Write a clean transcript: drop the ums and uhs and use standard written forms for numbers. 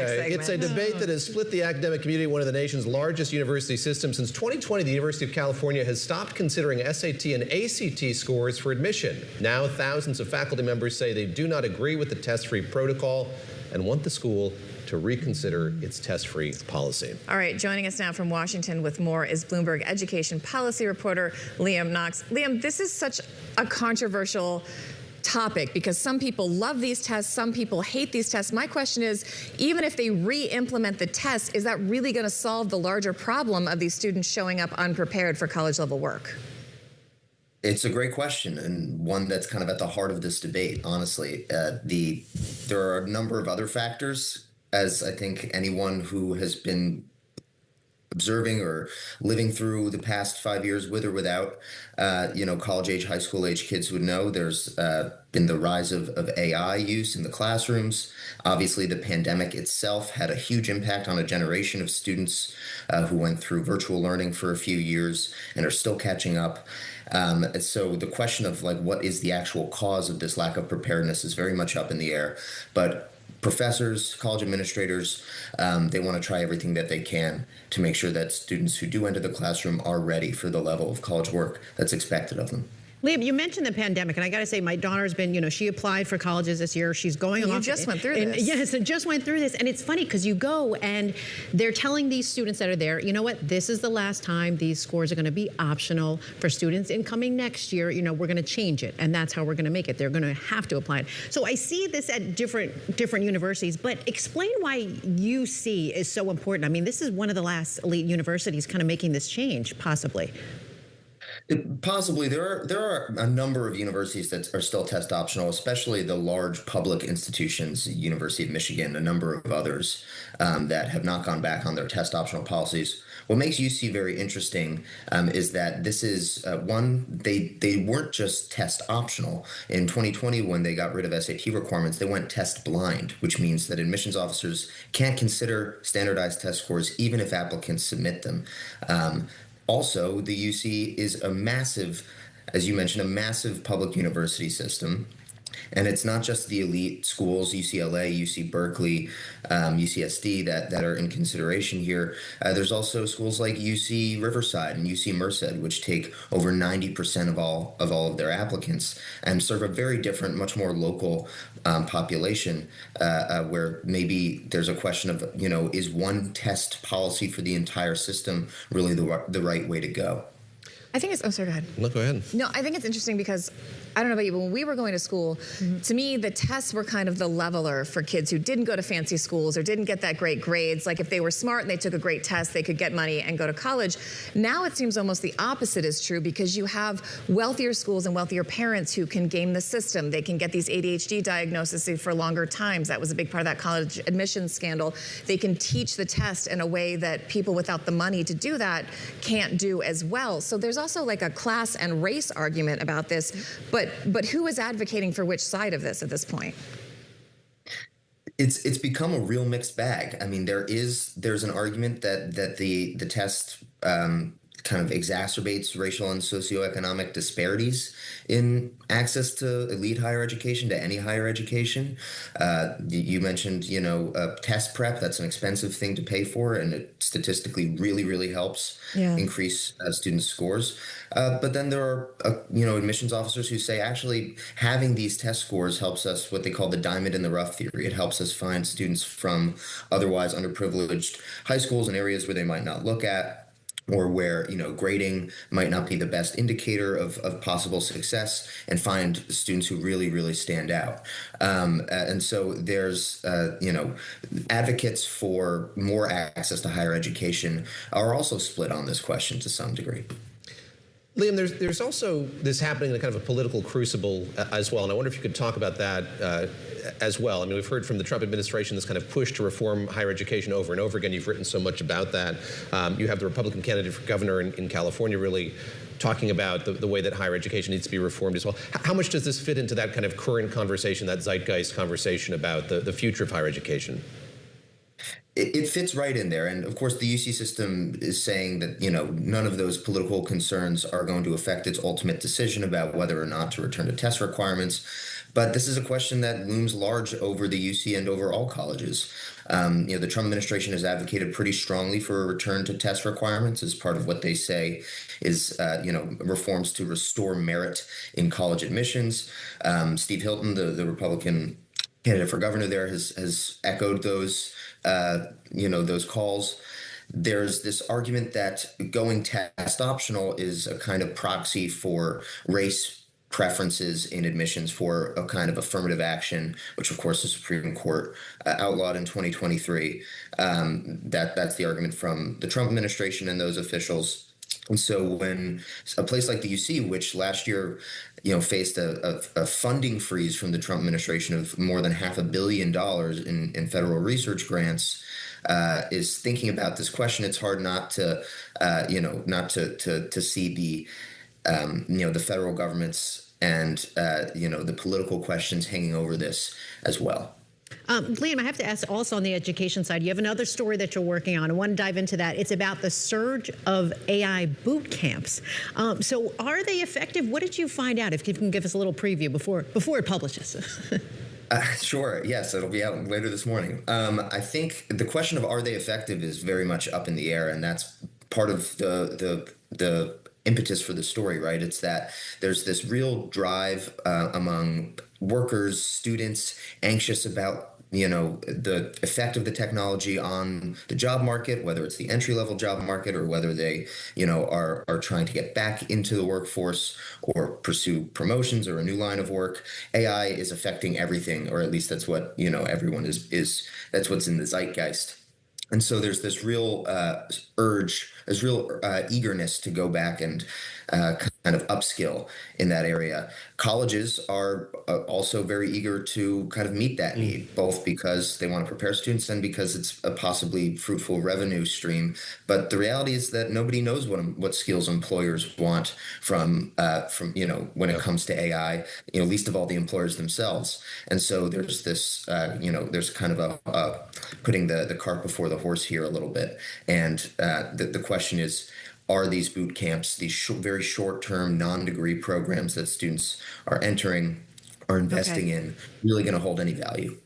segment. It's a debate that has split the academic community, one of the nation's largest university systems. Since 2020, the University of California has stopped considering SAT and ACT scores for admission. Now, thousands of faculty members say they do not agree with the test-free protocol and want the school to reconsider its test-free policy. All right, joining us now from Washington with more is Bloomberg education policy reporter Liam Knox. Liam, this is such a controversial topic because some people love these tests, some people hate these tests. My question is, even if they re-implement the test, is that really going to solve the larger problem of these students showing up unprepared for college-level work? It's a great question, and one that's kind of at the heart of this debate, honestly. There are a number of other factors, as I think anyone who has been observing or living through the past 5 years with or without, college-age, high school-age kids would know. There's been the rise of AI use in the classrooms. Obviously, the pandemic itself had a huge impact on a generation of students who went through virtual learning for a few years and are still catching up. So the question of what is the actual cause of this lack of preparedness is very much up in the air. But professors, college administrators, they want to try everything that they can to make sure that students who do enter the classroom are ready for the level of college work that's expected of them. Liam, you mentioned the pandemic, and I got to say, my daughter's been, she applied for colleges this year. She's going along. You just went through this. Yes, I just went through this. And it's funny because you go and they're telling these students that are there, you know what, this is the last time these scores are going to be optional for students incoming next year. We're going to change it, and that's how we're going to make it. They're going to have to apply it. So I see this at different universities, but explain why UC is so important. I mean, this is one of the last elite universities kind of making this change, possibly. Possibly. There are a number of universities that are still test optional, especially the large public institutions, University of Michigan, a number of others that have not gone back on their test optional policies. What makes UC very interesting is that this is they weren't just test optional. In 2020, when they got rid of SAT requirements, they went test blind, which means that admissions officers can't consider standardized test scores even if applicants submit them. Also, the UC is a massive, as you mentioned, a massive public university system. And it's not just the elite schools, UCLA, UC Berkeley, UCSD, that are in consideration here. There's also schools like UC Riverside and UC Merced, which take over 90% of all of their applicants and serve a very different, much more local population, where maybe there's a question of, is one test policy for the entire system really the right way to go? I think it's, oh, sorry, go ahead. No, go ahead. No, I think it's interesting because, I don't know about you, but when we were going to school, to me, the tests were kind of the leveler for kids who didn't go to fancy schools or didn't get that great grades. Like if they were smart and they took a great test, they could get money and go to college. Now it seems almost the opposite is true because you have wealthier schools and wealthier parents who can game the system. They can get these ADHD diagnoses for longer times. That was a big part of that college admissions scandal. They can teach the test in a way that people without the money to do that can't do as well. So there's also like a class and race argument about this, but who is advocating for which side of this at this point? It's become a real mixed bag. I mean, there's an argument that the test kind of exacerbates racial and socioeconomic disparities in access to elite higher education, to any higher education. You mentioned, test prep. That's an expensive thing to pay for, and it statistically really, really helps increase students' scores. But then there are, admissions officers who say actually having these test scores helps us, what they call the diamond in the rough theory. It helps us find students from otherwise underprivileged high schools and areas where they might not look at, or where, grading might not be the best indicator of possible success, and find students who really, really stand out. And so there's, advocates for more access to higher education are also split on this question to some degree. Liam, there's also this happening in a kind of a political crucible as well, and I wonder if you could talk about that as well. I mean, we've heard from the Trump administration this kind of push to reform higher education over and over again. You've written so much about that. You have the Republican candidate for governor in California really talking about the way that higher education needs to be reformed as well. How much does this fit into that kind of current conversation, that zeitgeist conversation about the future of higher education? It fits right in there. And of course, the UC system is saying that, none of those political concerns are going to affect its ultimate decision about whether or not to return to test requirements. But this is a question that looms large over the UC and over all colleges. The Trump administration has advocated pretty strongly for a return to test requirements as part of what they say is, reforms to restore merit in college admissions. Steve Hilton, the Republican candidate for governor there, has echoed those calls. There's this argument that going test optional is a kind of proxy for race preferences in admissions, for a kind of affirmative action, which of course the Supreme Court outlawed in 2023. That's the argument from the Trump administration and those officials. And so when a place like the UC, which last year, faced a funding freeze from the Trump administration of more than $500 million in federal research grants, is thinking about this question, it's hard not to see the federal government's and the political questions hanging over this as well. Liam, I have to ask also on the education side, you have another story that you're working on. I want to dive into that. It's about the surge of AI boot camps. So are they effective? What did you find out? If you can give us a little preview before it publishes. Sure. Yes, it'll be out later this morning. I think the question of are they effective is very much up in the air, and that's part of the impetus for the story, right? It's that there's this real drive among workers, students, anxious about the effect of the technology on the job market, whether it's the entry-level job market or whether they, are trying to get back into the workforce or pursue promotions or a new line of work. AI is affecting everything, or at least that's what, everyone is that's what's in the zeitgeist. And so there's this real eagerness to go back and kind of upskill in that area. Colleges are also very eager to kind of meet that need, both because they want to prepare students and because it's a possibly fruitful revenue stream. But the reality is that nobody knows what skills employers want from when it comes to AI, least of all the employers themselves. And so there's this, there's kind of a putting the cart before the horse here a little bit. And the question is, are these boot camps, these very short-term non-degree programs that students are entering or investing in, really going to hold any value?